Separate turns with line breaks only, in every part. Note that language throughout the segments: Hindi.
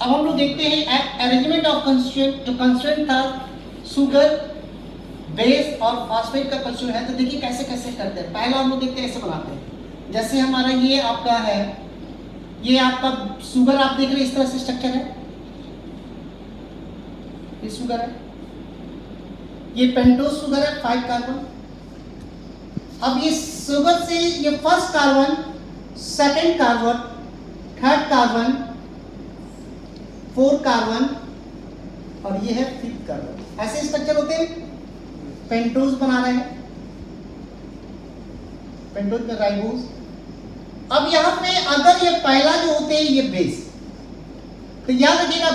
अब हम लोग देखते हैं अरेंजमेंट ऑफ कंस्टिट्यूएंट। जो कंस्टिट्यूएंट था शुगर, बेस और फॉस्फेट का कंस्टिट्यूएंट है, तो देखिए कैसे कैसे करते हैं। पहला हम लोग देखते हैं ऐसे बनाते हैं, जैसे हमारा ये आपका है, ये आपका शुगर आप देख रहे हैं इस तरह से स्ट्रक्चर है, ये शुगर है, ये पेंटोज शुगर है 5 कार्बन। अब ये शुगर से ये first carbon, second carbon, third carbon, 4 carbon और ये है 5th कार्बन, ऐसे स्ट्रक्चर होते हैं। पेंटोज बना रहे हैं, पेंटोज में राइबोज। अब यहां पे अगर ये पहला जो होते हैं ये बेस, तो याद रखिएगा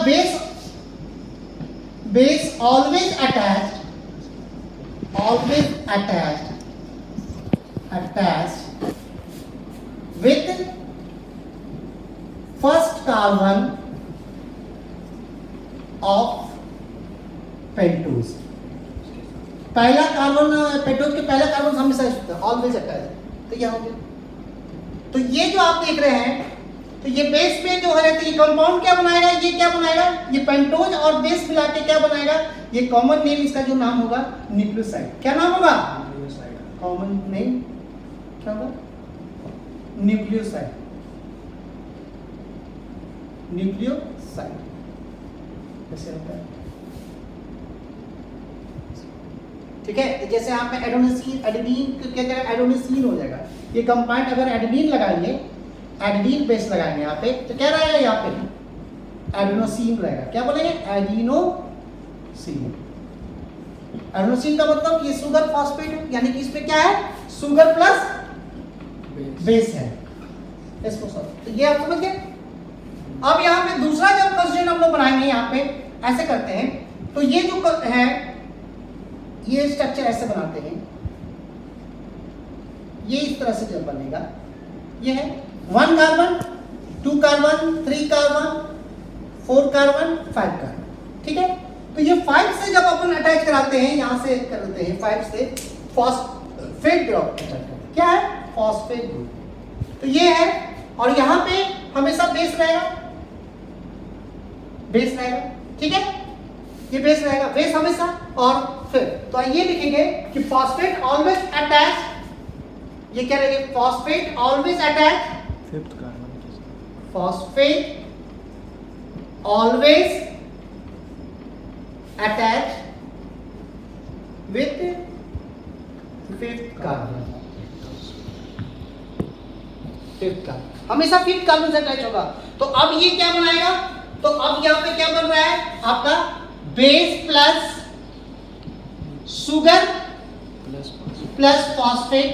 base always attached with first carbon of pentose. पहला कार्बन पेंटोज के पहला कार्बन हमेशा होता है, ऑलवेज अटैच्ड। तो यहाँ पे तो ये जो आप देख रहे हैं, तो ये बेस में जो है तो ये कंपाउंड क्या बनाएगा, ये क्या बनाएगा, ये पेंटोज और बेस मिला के क्या बनाएगा, ये कॉमन नेम इसका जो नाम होगा न्यूक्लियोसाइड। क्या नाम होगा? कॉमन नेम क्या होगा? न्यूक्लियोसाइड। न्यूक्लियोसाइड कैसे होता है? ठीक है, तो जैसे यहाँ पे एडेनोसिन, एडेनिन क्या जगह एडेनोसिन हो जाएगा। ये कंपाउंड अगर एडेनिन लगाएंगे, एडेनिन बेस लगाएंगे यहाँ पे, तो क्या रहेगा यहाँ पे? एडेनोसिन रहेगा। क्या बोलेंगे? एडिनोसिन। एडेनोसिन का मतलब ये शुगर फॉस्फेट है, यानी कि इसमें क्या है? शुगर प्लस बेस है। इसको सब तो ये आप समझ गए। अब यहाँ पे दूसरा जब कंस्ट्रेंट हम लोग बनाएंगे, यहाँ पे ऐसे करते हैं, तो ये जो है ये स्ट्रक्चर ऐसे बनाते हैं, ये इस तरह से जब बनेगा, ये है 1 carbon, 2 carbon, 3 carbon, 4 carbon, 5 carbon. ठीक है, तो ये 5 से जब अपन अटैच कराते हैं, यहां से करते हैं 5 से फॉस्फेट ग्रुप अटैच करते हैं। क्या है? Phosphate group. तो ये है, और यहां पे हमेशा बेस रहेगा, बेस रहेगा। ठीक है, ये बेस रहेगा, बेस हमेशा। और फिर तो ये लिखेंगे कि फॉस्फेट ऑलवेज अटैच, ये क्या रहेगा? Phosphate always attach,
5th carbon के साथ।
Phosphate always attach with 5th carbon. 5th carbon हमेशा 5th कार्बन से अटैच होगा। तो अब ये क्या बनाएगा? तो अब यहां पे क्या बन रहा है आपका? Base plus sugar plus phosphate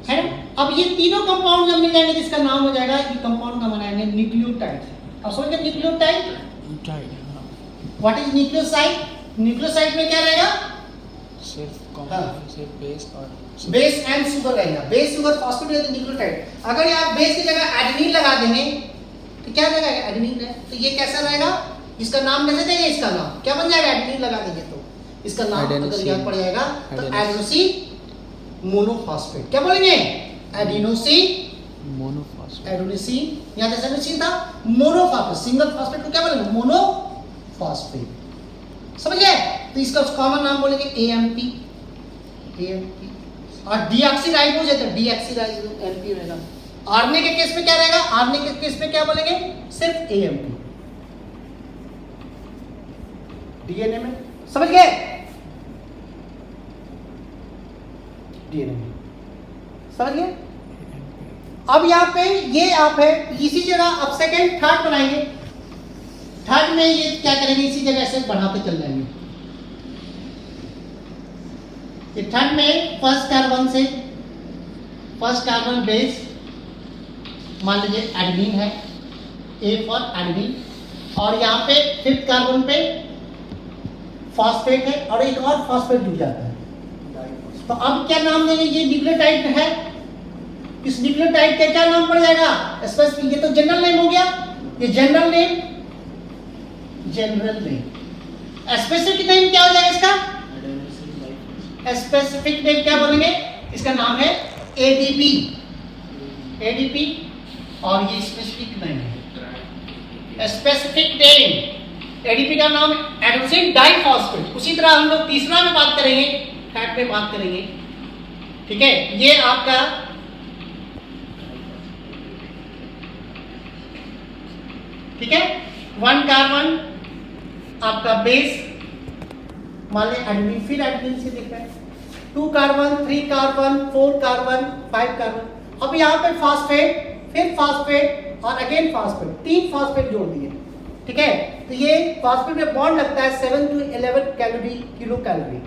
है। अब ये तीनों कंपाउंड जब मिल जाएंगे, जिसका नाम हो जाएगा, ये कंपाउंड का बनाएंगे न्यूक्लियोटाइड। अब समझ गए nucleotide? What is nucleoside? Nucleoside में क्या रहेगा?
सिर्फ
बेस एंड शुगर रहेगा। बेस शुगर फॉस्फेट है तो न्यूक्लियोटाइड। अगर ये आप बेस की जगह एडेनिन लगा देंगे तो क्या रहेगा? एडेनिन है। तो ये कैसा रहेगा? इसका नाम कैसे देंगे? इसका नाम क्या बन जाएगा? एडेनिन लगा देंगे तो इसका नाम अगर याद पड़ जाएगा तो एडेनोसिन मोनोफॉस्फेट। क्या बोलेंगे? Adenosine
monophosphate.
एडेनोसिन, यहाँ जैसे एडेनोसिन था, मोनोफॉस्फेट, सिंगल फॉस्फेट को क्या बोलेंगे? मोनोफॉस्फेट। समझ गए? तो इसका कॉमन नाम बोलेंगे AMP। और डीऑक्सीराइबोज है तो डीऑक्सीराइबोज एमपी रहेगा। आरएनए के केस में क्या रहेगा? आरएनए के केस में क्या बोलेंगे? सिर्फ AMP। डीएनए में समझ गए? डीएनए में समझ गए? अब यहाँ पे ये आप है, इसी जगह अब सेकेंड थर्ड बनाएंगे। थर्ड में ये क्या करेंगे? इसी जगह से बढ़ाते चल जाएंगे। ये थर्ड में फर्स्ट कार्बन बेस, मान लीजिए एडेनिन है, A फॉर एडेनिन, और यहाँ पे 5th कार्बन पे फॉस्फेट है और एक और फॉस्फेट जुड़ जाता है। तो अब क्या नाम देंगे? ये न्यूक्लियोटाइड है, इस न्यूक्लियोटाइड का क्या नाम पड़ जाएगा? स्पेसिफिक। ये तो जनरल नेम हो गया, ये जनरल नेम। स्पेसिफिक नेम क्या हो जाएगा इसका? स्पेसिफिक नेम क्या बोलेंगे? इसका नाम है ADP। और ये स्पेसिफिक नेम है स्पेसिफिक नेम, एडीपी का नाम एडेनोसिन डाइफॉस्फेट। उसी तरह हम लोग तीसरा में बात करेंगे, फैट में बात करेंगे, ठीक है। ये आपका ठीक है 1 कार्बन आपका बेस, मान लें एडेनिन, फिर एडेनिन से देख रहे हैं 2 कार्बन 3 कार्बन 4 कार्बन 5 कार्बन। अब यहाँ पे फास्फेट, फिर फास्फेट और अगेन फास्फेट, 3 फास्फेट जोड़ दिए, ठीक है। तो ये फास्फेट में बॉन्ड लगता है 7 to 11 कैलोरी, किलो कैलोरी।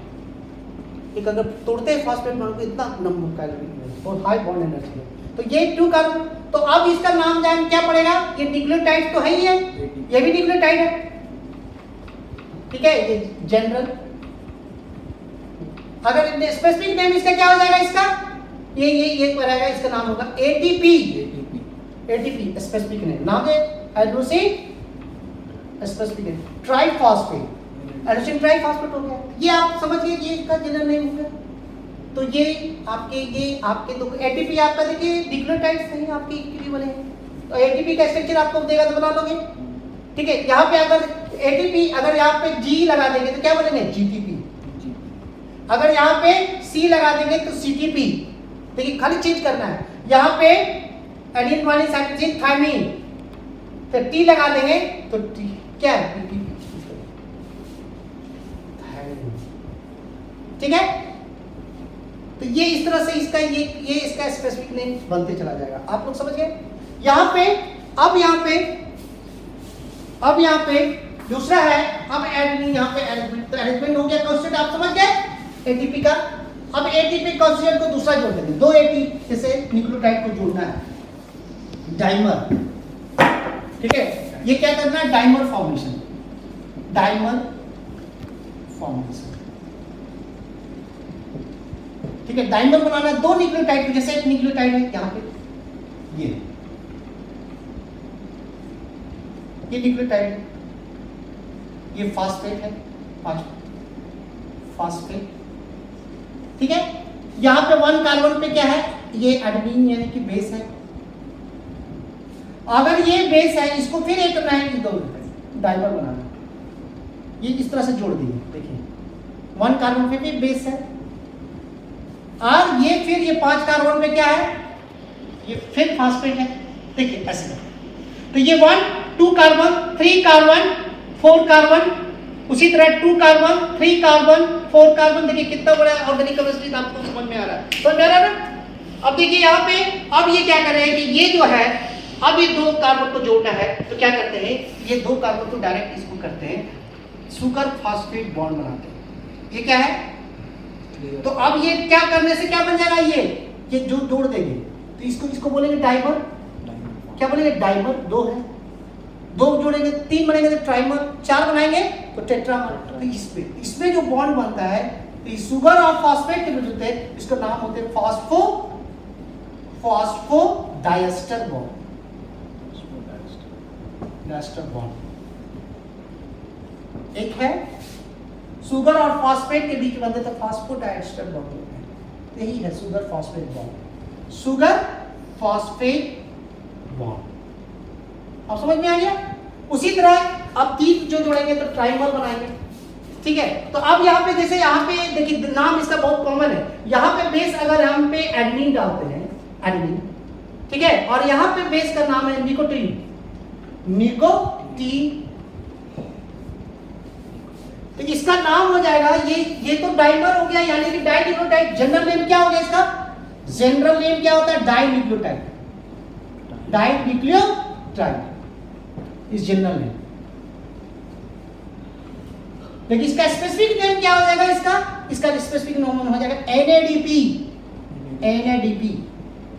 एक अगर तोड़ते हैं फास्फेट बॉन्ड को, इतना नंबर कैलोरी, बहुत हाई बॉन्ड एनर्जी है। तो ये 2 कार्बन, तो अब इसका नाम जान क्या पड़ेगा, ये न्यूक्लियोटाइड तो है ही है, ये भी न्यूक्लियोटाइड है, ठीक है। ये जनरल, अगर स्पेसिफिक नेम इसका क्या हो जाएगा, इसका ये रहेगा, इसका नाम होगा एटीपी। एटीपी स्पेसिफिक नेम, नाम है adenosine specific name triphosphate, adenosine triphosphate हो गया। ये आप समझिए ये इसका जनरल नेम हो गया। तो ये आपके तो एटीपी आपका देखिए न्यूक्लियोटाइड्स हैं आपके इक्विवेलेंट हैं, तो एटीपी का स्ट्रक्चर आपको देगा तो बना लोगे, ठीक है। यहाँ पे अगर एटीपी, अगर यहाँ पे जी लगा देंगे तो क्या बोलेंगे, जीटीपी। अगर यहाँ पे सी लगा देंगे तो सीटीपी। देखिए खाली चेंज करना है, यहाँ पे एडिन वाली साइटोसिन थायमिन, फिर टी लगा देंगे तो टी क्या है, ठीक है। तो ये इस तरह से इसका ये इसका स्पेसिफिक नेम बनते चला जाएगा। आप लोग समझ गए। यहाँ पे अब यहाँ पे दूसरा है, अब एडेनिन, यहाँ पे एडेनिन, तो एडेनिन हो गया कॉन्स्टेंट, आप समझ गए एटीपी का। अब एटीपी कॉन्स्टेंट को दूसरा जोड़ देंगे, 2 एटी से न्यूक्लियोटाइड को जोड़ना है, डाइमर, ठीक है। ये क्या करना है, डाइमर फॉर्मेशन, डाइमर फॉर्मेशन, ठीक है। डाइमर बनाना है 2 न्यूक्लियोटाइड को, जैसे एक न्यूक्लियोटाइड है यहाँ पे, ये न्यूक्लियोटाइड है, ये फास्फेट है, फास्फेट, ठीक है। यहाँ पे 1 कार्बन पे क्या है, ये एडेनिन यानी कि बेस है। अगर ये बेस है, इसको फिर एक करना है, 2 डाइमर बनाना, ये इस तरह से जोड़ दिए, देखिए 1 कार्बन पे भी बेस है, और ये फिर ये 5 कार्बन पे क्या है, ये फिर फास्फेट है, देखिए ऐसे। तो ये 1 2 कार्बन 3 कार्बन 4 कार्बन, उसी तरह 2 कार्बन 3 कार्बन 4 कार्बन, देखिए कितना बड़ा ऑर्गेनिक केमिस्ट्री आपको समझ में आ रहा है, समझ में आ रहा है ना। अब देखिए यहाँ पे, अब ये क्या कर रहे हैं कि ये जो है, अब ये 2 कार्बन को जोड़ना है, तो क्या करते हैं, ये 2 कार्बन को डायरेक्ट इसको करते हैं, सुगर फास्फेट बॉन्ड बनाते हैं। ये क्या है, तो अब ये क्या करने से क्या बन जाएगा, ये जो जोड़ देंगे, तो इसको बोलेंगे डाइमर, क्या बोलेंगे, डाइमर। 2 है, 2 जोड़ेंगे 3 बनेंगे तो ट्राइमर, 4 बनाएंगे तो टेट्रामर। तो इसमें जो बॉन्ड बनता है, तो ये सुगर और फास्फेट के मिलते हैं, इसका नाम होते हैं फास्फोडाइएस्टर बॉन्ड, डाइएस्टर बॉन्ड। एक है सुगर और फास्फेट के बीच बनते तो फास्फोडाइएस्टर बॉन्ड होता है, यही है sugar phosphate bond, sugar phosphate bond. अब समझ में आ गया। उसी तरह अब 3 जो जोड़ेंगे तो ट्राइमर बनाएंगे, ठीक है। तो अब यहाँ पे जैसे यहाँ पे देखिए नाम इसका बहुत कॉमन है, यहाँ पे बेस अगर हम पे एडेनिन डालते हैं, एडेनिन, ठीक है, और यहाँ पे बेस का नाम है निकोटीन, तो इसका नाम हो जाएगा ये तो डाइमर हो गया, यानी कि डाइन्यूक्लियोटाइड। जनरल नेम क्या हो गया इसका, जनरल नेम क्या होता है, डाइन्यूक्लियोटाइड, डाइन्यूक्लियोटाइड इस जनरल नेम। लेकिन इसका स्पेसिफिक नेम क्या हो जाएगा, इसका स्पेसिफिक नेम हो जाएगा NADP।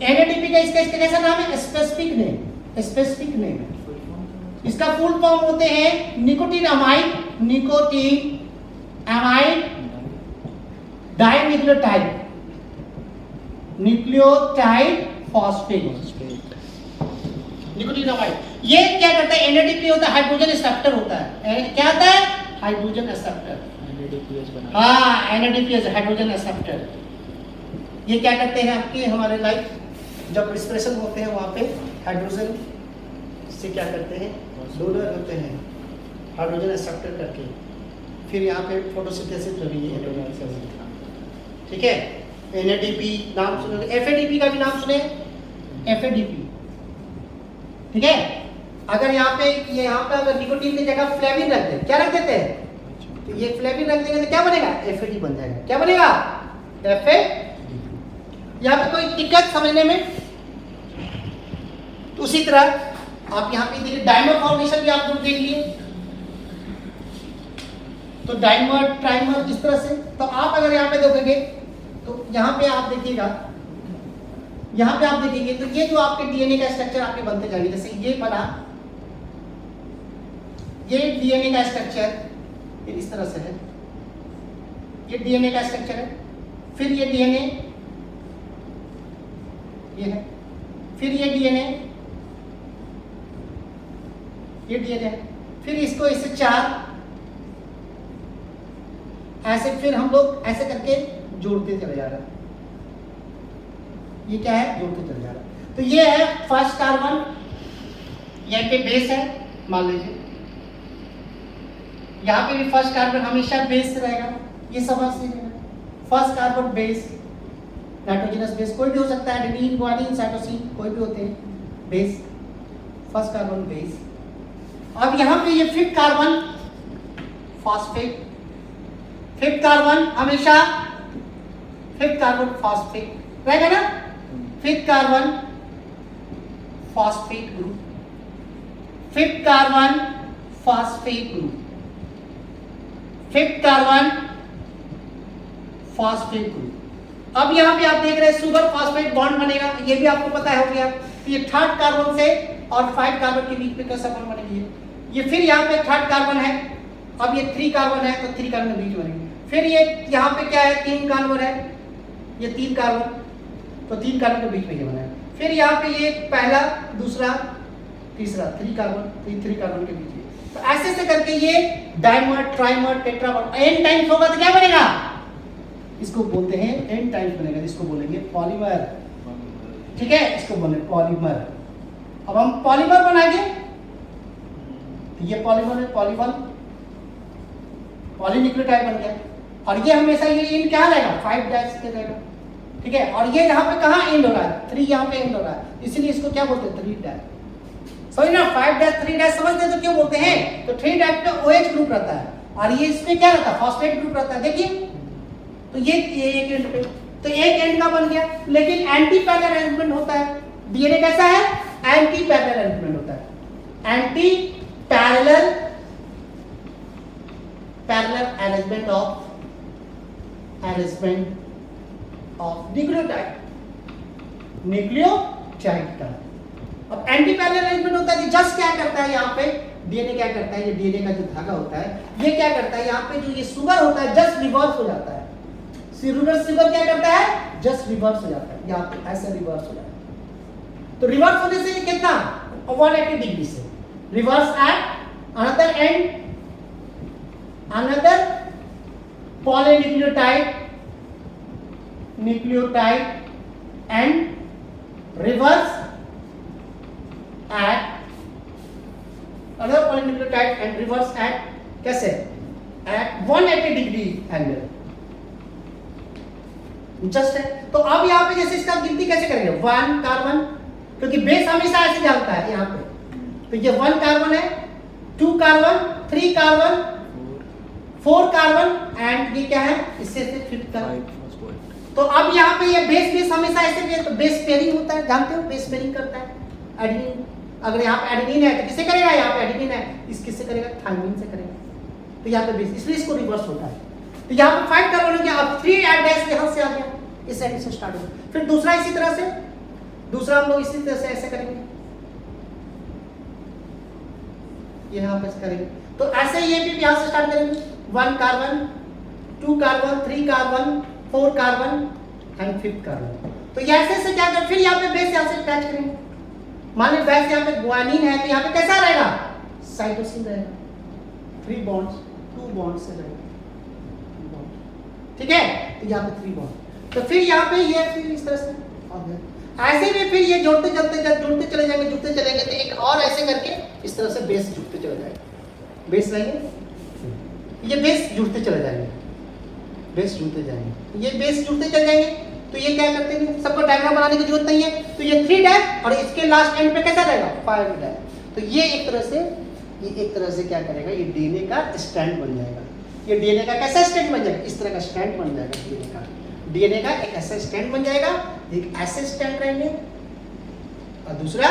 NADP का इसका कैसा नाम है, स्पेसिफिक नेम है। इसका फुल फॉर्म होते हैं nicotine amide dinucleotide, nucleotide phosphate, nicotine amide. ये क्या करता है, NADP होता है, हाइड्रोजन एक्सेप्टर होता है। क्या होता है, हाइड्रोजन एक्सेप्टर, हाँ NADPH हाइड्रोजन एक्सेप्टर। ये क्या करते हैं आपके हमारे लाइफ जब रिस्पिरेशन होते हैं वहां पे हाइड्रोजन से क्या करते हैं, डोनर होते हैं हाइड्रोजन एक्सेप्टर करके, फिर यहाँ पे फोटोसिंथेसिस हो रही है डोनर सेल। ठीक है, NADP नाम सुने, FADP का भी नाम सुने, FADP। ठीक है, अगर यहाँ पे अगर निकोटीन की जगह फ्लेविन रख दे, क्या रख देते हैं, तो ये फ्लेविन रख देंगे तो क्या बनेगा, FAD बन जाएगा। क्या बनेगा, FAD। यहाँ पे कोई दिक्कत समझने में? तो उसी तरह आप यहाँ पे देखिए डाइमर फॉर्मेशन भी आप लोग देख लिए, तो डाइमर ट्राइमर इस तरह से। तो आप अगर यहाँ पे देखोगे तो यहाँ पे आप देखिएगा, यहाँ पे आप देखेंगे तो ये जो आपके DNA का स्ट्रक्चर आपके बनते जाएंगे, जैसे ये बना, ये DNA का स्ट्रक्चर इस तरह से है, ये DNA का स्ट्रक्चर है, फिर ये DNA ये है, फिर ये DNA है, फिर इसको इससे 4 ऐसे, फिर हम लोग ऐसे करके जोड़ते चले जा रहे हैं। ये क्या है, जोड़ते चले जा रहे हैं। तो ये है फर्स्ट कार्बन, यहाँ पे बेस है, मान लीजिए यहाँ पे भी फर्स्ट कार्बन हमेशा बेस रहेगा, ये समझ से first carbon base, nitrogenous base कोई भी हो सकता है, एडेनिन, गुआनिन, साइटोसिन कोई भी होते हैं बेस, फर्स्ट कार्बन बेस। अब यहाँ पे ये fifth carbon phosphate, fifth carbon हमेशा फिफ्थ कार्बन फॉस्फेट रहेगा ना, fifth carbon phosphate group, fifth carbon phosphate group, fifth carbon phosphate group. अब यहाँ पे आप देख रहे हैं सुगर फॉस्फेट बॉन्ड बनेगा, ये भी आपको पता हो गया। तो ये थर्ड कार्बन से और 5 कार्बन के बीच में कैसा बॉन्ड बनेगी, ये फिर यहाँ पे थर्ड कार्बन है, अब ये 3 कार्बन है तो 3 कार्बन के बीच बनेंगे। फिर ये यहाँ पे क्या है, 3 कार्बन है, ये 3 कार्बन, तो 3 कार्बन के बीच में ये बना। फिर यहाँ पे ये पहला, दूसरा, तीसरा, 3 कार्बन, तो ये 3 कार्बन के बीच में। तो ऐसे से करके ये dimer, trimer, tetramer, n times होगा तो क्या बनेगा, इसको बोलते हैं n टाइम्स बनेगा, इसको बोलेंगे पॉलीमर। ठीक है, इसको बोले पॉलीमर। अब हम पॉलीमर बनाएंगे, तो ये पॉलीमर है, पॉलीमर, पॉलीन्यूक्लियोटाइड बन गया। और ये हमेशा ये इन क्या रहेगा, 5 डैश के रहेगा। ठीक है, और ये यहाँ पे कहाँ एंड हो रहा है, 3 यहाँ पे एंड हो रहा है, इसीलिए इसको क्या बोलते हैं, 3 डैश। समझ ना, 5 डैश 3 डैश समझते तो क्यों बोलते हैं, तो 3 डैश पे OH ग्रुप रहता है और ये इसमें क्या रहता है, फॉस्फेट ग्रुप रहता है। देखिए, तो ये एक एंड पे, तो एक एंड का बन गया, लेकिन एंटी पैरेलल अरेंजमेंट होता है। DNA कैसा है, एंटी पैरेलल अरेंजमेंट होता है, anti parallel arrangement of nucleotide का। अब एंटी पैरेलल अरेंजमेंट होता है, जस्ट क्या करता है, यहाँ पे DNA क्या करता है, ये DNA का जो धागा होता है, ये क्या करता है, यहाँ पे जो ये शुगर होता है जस्ट रिवर्स हो जाता है। शुगर क्या करता है, जस्ट रिवर्स हो जाता है, यहाँ पे ऐसे रिवर्स हो जाता है। तो रिवर्स होने से कितना, 180 डिग्री से reverse at another and, another polynucleotide and reverse at another polynucleotide and reverse at कैसे, at 180 डिग्री एंगल। जस्ट है। तो अब यहाँ पे जैसे इसका गिनती कैसे करेंगे, 1 कार्बन, क्योंकि बेस हमेशा ऐसे चलता है यहाँ पे, तो ये 1 कार्बन है, 2 कार्बन, 3 कार्बन, 4 कार्बन एंड ये क्या है, इससे 5th कार्बन। तो अब यहाँ पे ये बेस हमेशा ऐसे, तो बेस पेयरिंग होता है, जानते हो बेस पेयरिंग करता है एडेनिन। अगर यहाँ पे एडेनिन है तो किससे करेगा, यहाँ पे एडेनिन है, इस किससे करेगा, थायमिन से करेगा। तो यहाँ पे बेस, इसलिए इसको रिवर्स होता है। तो यहाँ पे 5 कार्बन हो गया, अब 3 डैश यहाँ से आ गया, इस साइड से स्टार्ट हो। फिर दूसरा इसी तरह से, दूसरा हम लोग इसी तरह से ऐसे करेंगे, यहाँ पे करेंगे। तो ऐसे ये भी यहाँ से स्टार्ट करेंगे, 1 carbon, 2 carbon, 3 carbon, 4 carbon and 5th carbon. तो ऐसे से क्या कर, फिर यहाँ पे बेस यहाँ से अटैच करेंगे। मान लो बेस यहाँ पे गुआनिन है, तो यहाँ पे कैसा रहेगा, साइटोसिन रहेगा, 3 बॉन्ड्स, 2 बॉन्ड्स से रहेगा, ठीक है। तो यहाँ पे 3 बॉन्ड, तो फिर यहाँ पे ये फिर इस तरह से ऐसे में फिर ये जोड़ते चले जाएंगे, जुड़ते चलेंगे, तो एक और ऐसे करके इस तरह से बेस जुड़ता है। चला जाएगा, बेस लाइए, ये बेस जुड़ते चले जाएंगे, बेस जुड़ते जाएंगे, ये बेस जुड़ते चले जाएंगे। तो ये क्या करते हैं, सबको डायग्राम बनाने की जरूरत नहीं है। तो ये 3 डैश और इसके लास्ट एंड पे कैसा रहेगा 5 डैश। तो ये एक तरह से क्या करेगा, ये डीएनए का स्टैंड बन जाएगा। ये डीएनए का कैसा स्टैंड बन जाएगा, इस तरह का स्टैंड बन जाएगा डीएनए का। डीएनए का एक ऐसा स्टैंड बन जाएगा, एक ऐसे स्टैंड रहेंगे और दूसरा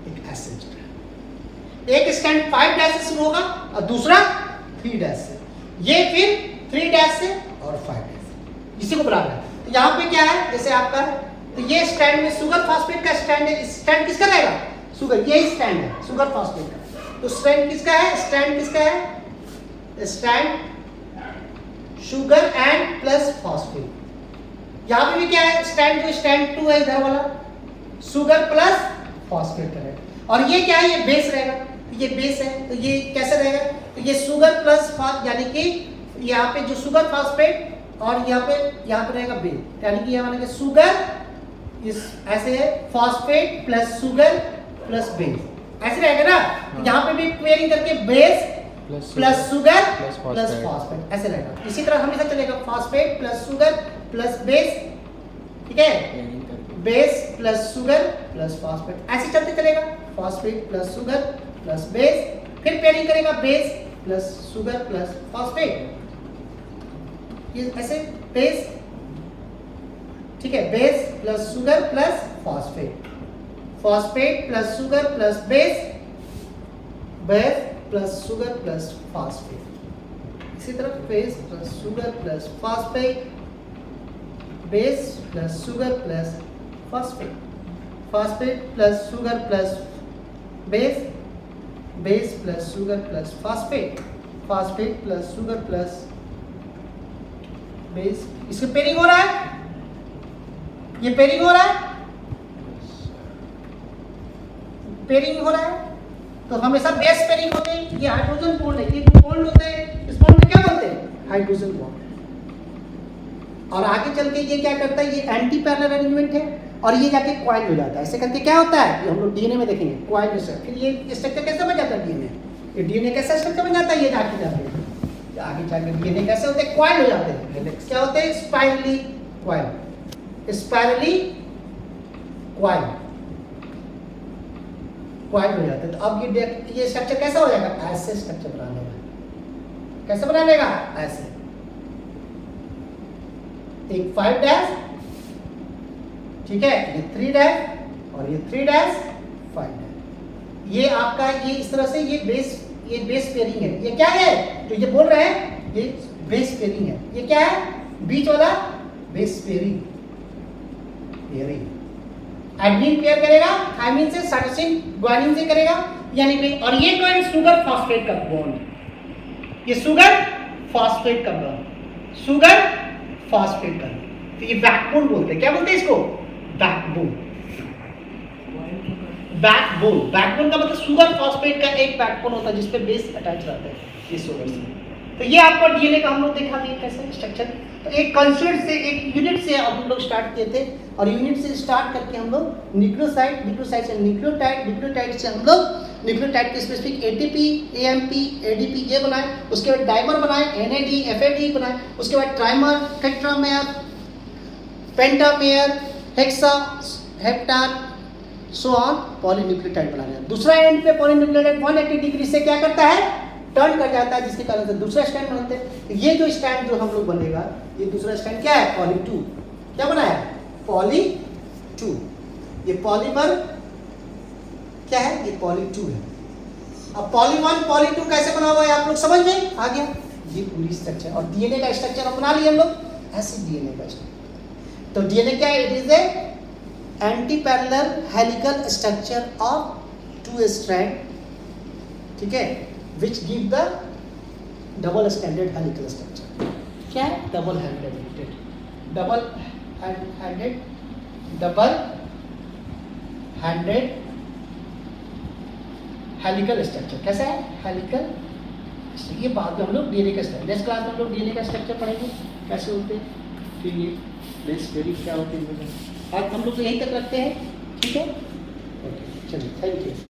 एक ऐसे स्टैंड। एक स्टैंड 5 डैश से शुरू होगा और दूसरा 3 डैश से, ये फिर 3 डैश से और 5 डैश से, इसी को बुला रहा है। तो यहाँ पे क्या है, जैसे आपका, तो ये स्टैंड में शुगर फास्फेट का स्टैंड है। स्टैंड किसका रहेगा, शुगर, ये स्टैंड है शुगर फास्फेट का। तो स्टैंड किसका है, स्टैंड किसका है, stand sugar and plus phosphate. यहाँ पे भी क्या है, स्टैंड, जो स्टैंड 2 है इधर वाला, शुगर प्लस फास्फेट का है। और ये क्या है, ये बेस रहेगा, ये बेस है। तो ये कैसे रहेगा, तो ये शुगर प्लस यानी कि यहाँ पे जो शुगर फास्फेट और यहाँ पे रहेगा बेस, यानी कि यहाँ मानेंगे शुगर, इस ऐसे है phosphate plus sugar plus base, ऐसे रहेगा ना। यहाँ पे भी पेयरिंग करके base plus sugar plus phosphate, ऐसे रहेगा। इसी तरह हमेशा चलेगा, phosphate plus sugar plus base, ठीक है, base plus sugar plus phosphate, ऐसे चलते चलेगा। Phosphate plus sugar plus base, फिर पेयरिंग करेगा base plus sugar plus phosphate, ये ऐसे बेस, ठीक है, base plus sugar plus phosphate, phosphate plus sugar plus base, base plus sugar plus phosphate. इसी तरह base plus sugar plus phosphate, base plus sugar plus phosphate, phosphate plus sugar plus base, base plus sugar plus phosphate, phosphate plus sugar plus base. इसका पेयरिंग हो रहा है, ये पेयरिंग हो रहा है, पेयरिंग हो रहा है। तो हमेशा बेस पेयरिंग होते हैं। ये हाइड्रोजन बॉन्ड है, ये बॉन्ड होते हैं, इस बॉन्ड में क्या बनते हैं, हाइड्रोजन बॉन्ड। और आगे चल के ये क्या करता है, ये एंटी पैरेलल अरेंजमेंट है और ये जाके क्वाइल हो जाता है। ऐसे करके क्या होता है, ये हम लोग डीएनए में देखेंगे, क्वाइल से। फिर ये स्ट्रक्चर कैसे बन जाता है डीएनए, ये डीएनए कैसा स्ट्रक्चर बन जाता है, ये जाके आगे जाके डीएनए कैसे होते हैं, क्वाइल हो जाते हैं। क्या होते हैं, spirally coil, spirally coil, coil हो जाते हैं। तो अब ये स्ट्रक्चर कैसा हो जाएगा, ऐसे स्ट्रक्चर बना लेगा। कैसे बना लेगा, ऐसे, एक 5 डैश, ठीक है, ये 3 डैश और ये 3 डैश 5 डैश। ये आपका, ये इस तरह से ये बेस पेयरिंग है। ये क्या है, जो ये बोल रहे हैं, ये बेस पेयरिंग है। ये क्या है, बीच वाला बेस पेयरिंग, एडमिन पेयर करेगा थायमिन से, साइटोसिन ग्वानिन से करेगा, यानी कि, और ये कौन, शुगर फास्फेट का बॉन्ड, ये शुगर फास्फेट का बॉन्ड, शुगर फास्फेट का। तो ये बैकबोन बोलते हैं, क्या बोलते हैं इसको, बैकबोन। बैकबोन, बैकबोन का मतलब शुगर फास्फेट का एक बैकबोन होता है जिसपे बेस अटैच रहता है, ये शुगर से। तो ये आपको डीएनए का हम लोग देखा था कैसे स्ट्रक्चर। तो एक कंसेप्ट से, एक यूनिट से हम लोग स्टार्ट किए थे और यूनिट से स्टार्ट करके हम लोग न्यूक्लियोसाइड, न्यूक्लियोसाइड से न्यूक्लियोटाइड, न्यूक्लियोटाइड से हम लोग न्यूक्लियोटाइड के स्पेसिफिक एटीपी, एएमपी, एडीपी ये बनाए, उसके बाद डाइमर बनाए, एनएडी, एफएडी बनाए, उसके बाद trimer, tetramer, pentamer, hexa, hepta, so on, polynucleotide बना रहे हैं। दूसरा एंड पे पॉलीन्यूक्लियोटाइड 180 डिग्री से क्या करता है, टर्न कर जाता है, जिसके कारण से दूसरा स्टैंड बनते हैं। ये जो स्टैंड जो हम लोग बनेगा, ये दूसरा स्टैंड क्या है, पॉली 2, क्या बना है, पॉली 2। ये पॉलीमर क्या है, ये पॉली 2 है। अब पॉली 1 पॉली 2 कैसे बना हुआ है आप लोग समझ में आ गया। ये पूरी स्ट्रक्चर, और डीएनए का स्ट्रक्चर हम बना लिए हम लोग, ऐसे डीएनए का स्ट्रक्चर। तो डीएनए क्या है, it is a anti parallel helical structure of 2 strand, ठीक है, which give the double stranded helical structure। क्या है, double handed, double handed helical structure। कैसा है, हेलिकल। ये बाद में हम लोग डीएनए का स्ट्रक्चर, नेक्स्ट क्लास में हम लोग डीएनए का स्ट्रक्चर पढ़ेंगे कैसे होते हैं, फिर ये बेस पेयरिंग क्या होती है। आज हम लोग तो यहीं तक रखते हैं, ठीक है, ओके, चलिए, थैंक यू।